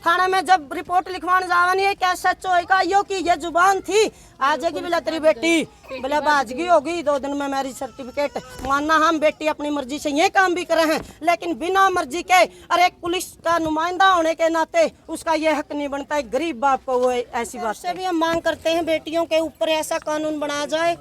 थाने में जब रिपोर्ट लिखवाने जावानी है क्या सच होगा यो की ये जुबान थी आज की बोला तेरी बेटी बोले बाजगी होगी 2 दिन में मैरिज सर्टिफिकेट मानना हम बेटी अपनी मर्जी से ये काम भी करे हैं लेकिन बिना मर्जी के और एक पुलिस का नुमाइंदा होने के नाते उसका ये हक नहीं बनता है गरीब बाप को वो ऐसी बात से भी हम मांग करते हैं बेटियों के ऊपर ऐसा कानून बनाया जाए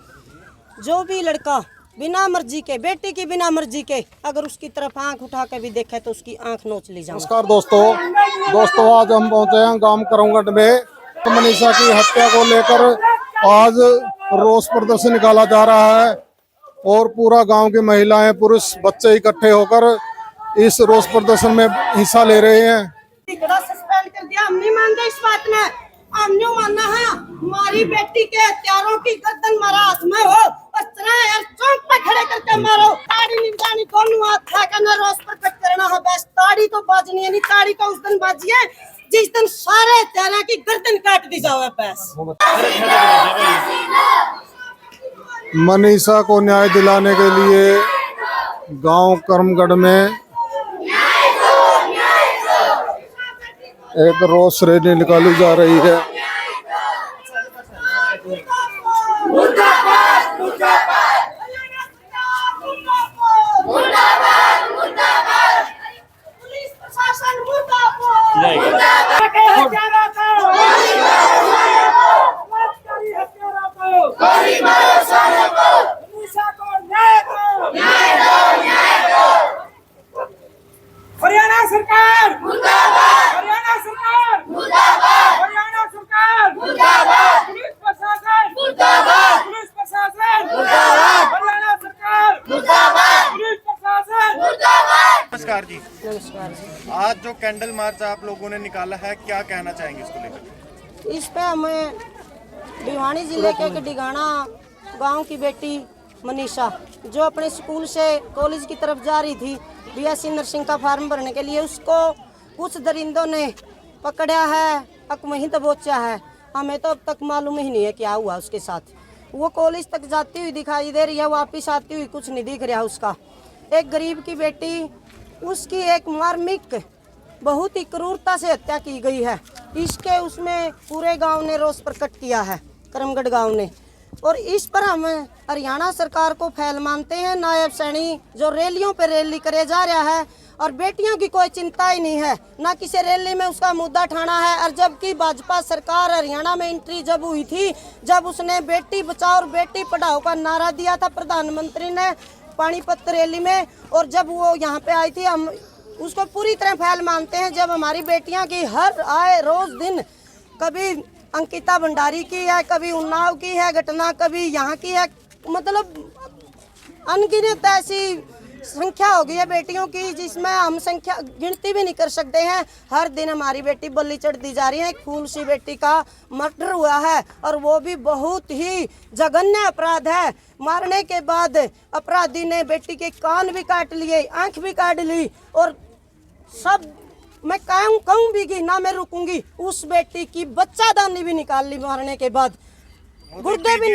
जो भी लड़का बिना मर्जी के बेटी की बिना मर्जी के अगर उसकी तरफ आंख उठा के भी देखे तो उसकी आंख नोच ली जाए। नमस्कार दोस्तों आज हम पहुंचे हैं गांव करमगढ़ में। तो मनीषा की हत्या को लेकर आज रोष प्रदर्शन निकाला जा रहा है और पूरा गांव की महिलाएं पुरुष बच्चे इकट्ठे होकर इस रोष प्रदर्शन में हिस्सा ले रहे हैं। सस्पेंड कर दिया, हम नहीं मानते इस बात में, हम नहीं मानना है हमारी बेटी के हत्यारों की गर्दन मारा हाथ में हो चौक पे खड़े करके मारो ताड़ी निशानी दोनों हाथ खा करना रोज पर कट करना है बस ताड़ी तो बाजनी है नहीं ताड़ी तो उस दिन बाजिए जिस दिन सारे हत्यारा की गर्दन काट दी जावे बस। मनीषा को न्याय दिलाने के लिए गांव करमगढ़ में एक रोष रैली निकाली जा रही है। हरियाणा सरकार मुर्दाबाद, हरियाणा सरकार मुर्दाबाद, हरियाणा सरकार मुर्दाबाद, पुलिस प्रशासन मुर्दाबाद, पुलिस प्रशासन मुर्दाबाद, हरियाणा सरकार मुर्दाबाद, पुलिस प्रशासन मुर्दाबाद। नमस्कार जी। नमस्कार जी। आज जो कैंडल मार्च आप लोगों ने निकाला है क्या कहना चाहेंगे इसको लेकर? इस पे हमें भिवानी जिले के डिगाना गांव की बेटी मनीषा जो अपने स्कूल से कॉलेज की तरफ जा रही थी बीएससी नर्सिंग का फॉर्म भरने के लिए उसको कुछ दरिंदों ने पकड़ा है हक में ही दबोचा है। हमें तो अब तक मालूम ही नहीं है क्या हुआ उसके साथ। वो कॉलेज तक जाती हुई दिखाई दे रही है वापस आती हुई कुछ नहीं दिख रहा उसका। एक गरीब की बेटी उसकी एक मार्मिक बहुत ही क्रूरता से हत्या की गई है। इसके उसमें पूरे गांव ने रोष प्रकट किया है करमगढ़ गांव ने और इस पर हम हरियाणा सरकार को फैल मानते हैं। नायब सैनी जो रैलियों पे रैली करे जा रहा है और बेटियों की कोई चिंता ही नहीं है ना किसी रैली में उसका मुद्दा ठाना है। और जबकि भाजपा सरकार हरियाणा में एंट्री जब हुई थी जब उसने बेटी बचाओ और बेटी पढ़ाओ का नारा दिया था प्रधानमंत्री ने पानीपत रैली में और जब वो यहाँ पे आई थी हम उसको पूरी तरह फैल मानते हैं। जब हमारी बेटियाँ की हर आए रोज दिन कभी अंकिता भंडारी की है कभी उन्नाव की है घटना कभी यहाँ की है मतलब अनगिनत ऐसी संख्या हो गई है बेटियों की जिसमें हम संख्या गिनती भी नहीं कर सकते हैं। हर दिन हमारी बेटी बलि चढ़ दी जा रही है। एक फूल सी बेटी का मर्डर हुआ है और वो भी बहुत ही जघन्य अपराध है। मारने के बाद अपराधी ने बेटी के कान भी काट लिए आंख भी काट ली और सब मैं कहूँ भी कि ना मैं रुकूंगी। उस बेटी की बच्चादानी भी निकाल ली मारने के बाद गुर्दे भी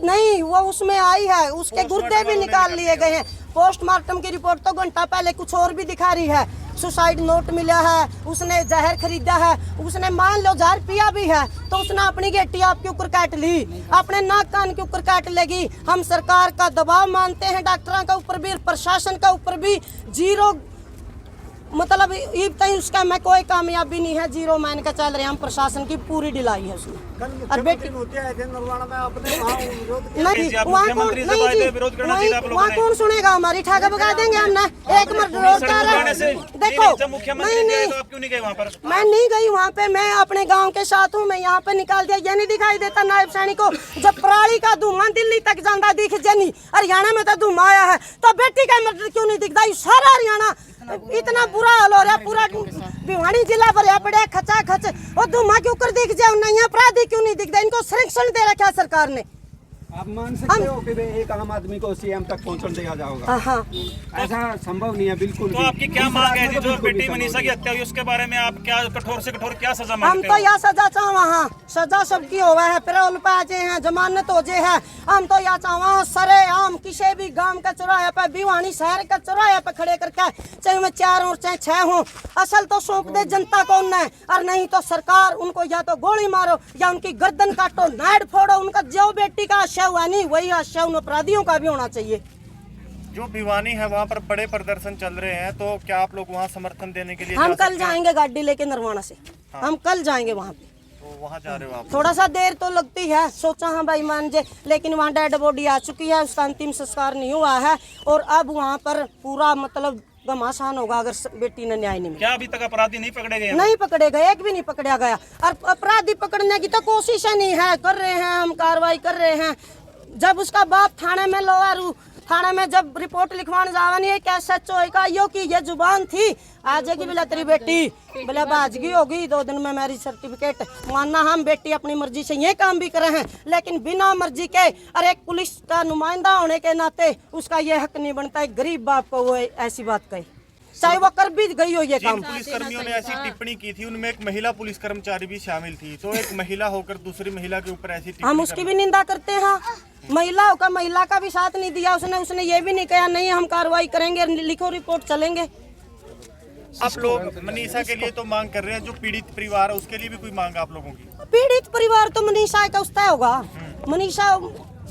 नहीं वो उसमें आई है उसके गुर्दे भी निकाल लिए गए हैं। पोस्टमार्टम की रिपोर्ट तो घंटा पहले कुछ और भी दिखा रही है। सुसाइड नोट मिला है उसने जहर खरीदा है उसने मान लो जहर पिया भी है तो उसने अपनी गेटी आपके ऊपर काट ली अपने नाक कान के ऊपर काट लेगी। हम सरकार का दबाव मानते हैं डॉक्टरों का ऊपर भी प्रशासन का ऊपर भी जीरो मतलब उसका मैं कोई कामयाबी नहीं है जीरो मैन का चल रहे हम प्रशासन की पूरी ढिलाई है उसमें। और बेटी वहाँ कौन सुनेगा हमारी ठाका भगा देंगे हमने एक मर्डर देखो मैं नहीं गई वहाँ पे मैं अपने गांव के साथ हूँ मैं यहाँ पे निकाल दिया ये नहीं दिखाई देता नायब सैनी को जब पराली का धुआं दिल्ली तक जाता दिख जनी हरियाणा में तो धुआं आया है तो बेटी का मर्डर क्यों नहीं दिखता सारा हरियाणा इतना बुरा हाल हो रहा पूरा भिवानी जिला भर पड़े खचा खच और धुआं के ऊपर दिख जाए नहीं अपराधी क्यों नहीं दिखता इनको संरक्षण दे रखा सरकार ने आप मान सकते हो कि एक आम आदमी को सीएम तक पहुंचने दिया जाएगा? हाँ, ऐसा संभव नहीं है बिल्कुल तो भी। आपकी क्या मांग है जी? जो बेटी मनीषा की हत्या हुई उसके बारे में आप क्या कठोर से कठोर क्या सजा हम मांगते तो हो? यह सजा चाहवा हाँ, सजा सबकी होवा है, पेरोल पे जे हैं, जमानत हो जे है। हम तो यह चाहवा सरे आम किसी भी गांव का चौराहे पे, भिवानी शहर का चौराहे पे खड़े करके, चाहे मैं 4 और चाहे 6 हूँ, असल तो सौंप दे जनता को उन्हें, और नहीं तो सरकार उनको या तो गोली मारो या उनकी गर्दन काटो, नाड़ फोड़ो। उनका जो बेटी का आशय हुआ नहीं वही आशय उन अपराधियों का भी होना चाहिए। जो भिवानी है वहाँ पर बड़े प्रदर्शन चल रहे हैं, तो क्या आप लोग वहाँ समर्थन देने के लिए हम जा कल सकते हैं? जाएंगे गाड़ी लेके नरवाना से, हम कल जाएंगे वहाँ पे। तो वहाँ जा रहे हो आप? थोड़ा सा देर तो लगती है, सोचा हाँ भाई मान जे, लेकिन वहाँ डेड बॉडी आ चुकी है, उसका अंतिम संस्कार नहीं हुआ है, और अब वहाँ पर पूरा मतलब घमासान होगा अगर बेटी ने न्याय नहीं मिला। क्या अभी तक अपराधी नहीं पकड़े गए? नहीं पकड़े गए, एक भी नहीं पकड़ा गया, और अपराधी पकड़ने की तो कोशिश नहीं है, कर रहे हैं हम, कार्रवाई कर रहे हैं। जब उसका बाप थाने में लोहारू थाने में जब रिपोर्ट लिखवाने जावा नहीं है, क्या सच होएगा यो की ये जुबान थी आज की बोला तेरी बेटी बोले बाजगी होगी 2 दिन में मैरिज सर्टिफिकेट मानना। हम बेटी अपनी मर्जी से ये काम भी करे हैं, लेकिन बिना मर्जी के, और एक पुलिस का नुमाइंदा होने के नाते उसका ये हक नहीं बनता है गरीब बाप को वो ऐसी बात कहे, चाहे वो कर भी गई हो ये काम। पुलिस कर्मियों ने ऐसी टिप्पणी की थी, उनमें एक महिला पुलिस कर्मचारी भी शामिल थी, तो एक महिला होकर दूसरी महिला के ऊपर ऐसी टिप्पणी हम उसकी भी निंदा करते हैं। महिला का भी साथ नहीं दिया उसने ये भी नहीं कहा नहीं हम कार्रवाई करेंगे, लिखो रिपोर्ट चलेंगे। आप लोग मनीषा के लिए तो मांग कर रहे हैं, जो पीड़ित परिवार है उसके लिए भी कोई मांग आप लोगों की? पीड़ित परिवार तो मनीषा का उसका होगा, मनीषा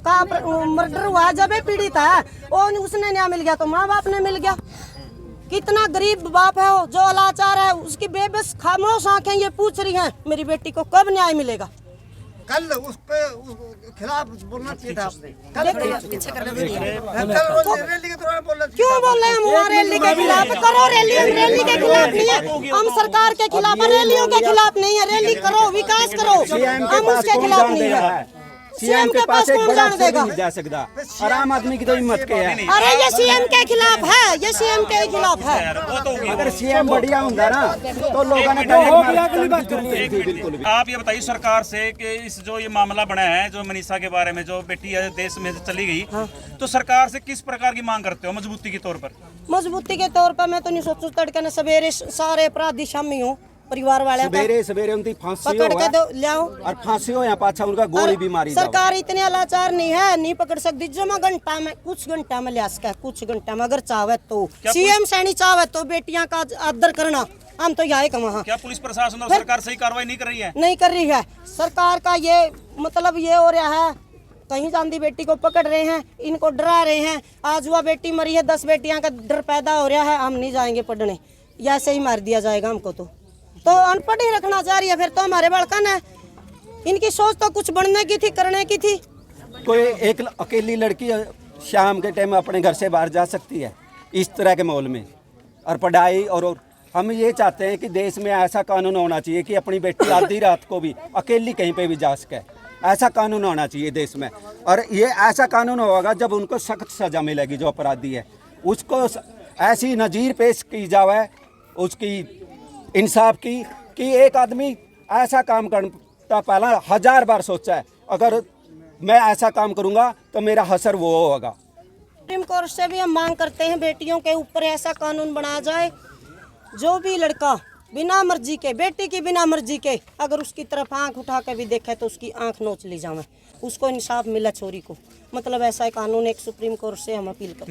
का मर्डर हुआ जब ये पीड़ित है, और उसने न्याय मिल गया तो माँ बाप ने मिल गया। कितना गरीब बाप है वो, जो लाचार है, उसकी बेबस खामोश आंखें ये पूछ रही हैं मेरी बेटी को कब न्याय मिलेगा। कल उसके खिलाफ बोलना चाहिए था आपने। रैली के दौरान बोलना चाहिए। क्यों बोल रहे हैं हम वहाँ रैली के खिलाफ? करो रैली, हम रैली के खिलाफ नहीं है, हम सरकार के खिलाफ है, रैलियों के खिलाफ नहीं है। रैली करो, विकास करो, हम उसके खिलाफ नहीं है। सीएम के पास एक बड़ा अफसर भी नहीं जा सकता, और आम आदमी की तो हिम्मत के है। अरे ये सीएम के खिलाफ है, ये सीएम के खिलाफ है। अगर सीएम बढ़िया होगा ना तो लोगों ने अगली बात करनी है। बिल्कुल। आप ये बताइए सरकार से कि इस जो ये मामला बना है जो मनीषा के बारे में, जो बेटी है देश में चली गई, तो सरकार से किस प्रकार की मांग करते हो मजबूती के तौर पर? मजबूती के तौर पर मैं तो नहीं सोचू तड़के न सवेरे सारे अपराधी शामी हूँ परिवार वाले सवेरे उनकी फांसी पकड़ के दो लाओ, और फांसी हो या पाछा उनका गोली भी मारी जाओ। सरकार इतने लाचार नहीं है, नहीं पकड़ सकती। जो मैं घंटा में कुछ घंटा में लिया सके, कुछ घंटा में अगर चाहे तो सीएम सैनी चाहे तो बेटियां का आदर करना, हम तो यही कमा। क्या पुलिस प्रशासन और सरकार सही कार्रवाई नहीं कर रही है? नहीं कर रही है सरकार का, ये मतलब ये हो रहा है कहीं चांदी बेटी को पकड़ रहे हैं, इनको डरा रहे हैं। आज वह बेटी मरी है, 10 बेटियां का डर पैदा हो रहा है, हम नहीं जाएंगे पढ़ने, या ऐसे ही मार दिया जाएगा हमको। तो अनपढ़ ही रखना चाह रही है फिर तो हमारे बड़कन है। इनकी सोच तो कुछ बनने की थी, करने की थी। कोई एक अकेली लड़की शाम के टाइम अपने घर से बाहर जा सकती है इस तरह के माहौल में? और पढ़ाई और हम ये चाहते हैं कि देश में ऐसा कानून होना चाहिए कि अपनी बेटी आधी रात को भी अकेली कहीं पे भी जा सके। ऐसा कानून होना चाहिए देश में, और ये ऐसा कानून होगा जब उनको सख्त सजा मिलेगी। जो अपराधी है उसको ऐसी नज़ीर पेश की जाए, उसकी इंसाफ की, कि एक आदमी ऐसा काम करता पहला 1000 बार सोचा है, अगर मैं ऐसा काम करूंगा तो मेरा हसर वो होगा। सुप्रीम कोर्ट से भी हम मांग करते हैं बेटियों के ऊपर ऐसा कानून बनाया जाए, जो भी लड़का बिना मर्जी के, बेटी की बिना मर्जी के अगर उसकी तरफ आंख उठा के भी देखे तो उसकी आंख नोच ली जाए, उसको इंसाफ मिला छोरी को। मतलब ऐसा कानून एक सुप्रीम कोर्ट से हम अपील करते हैं।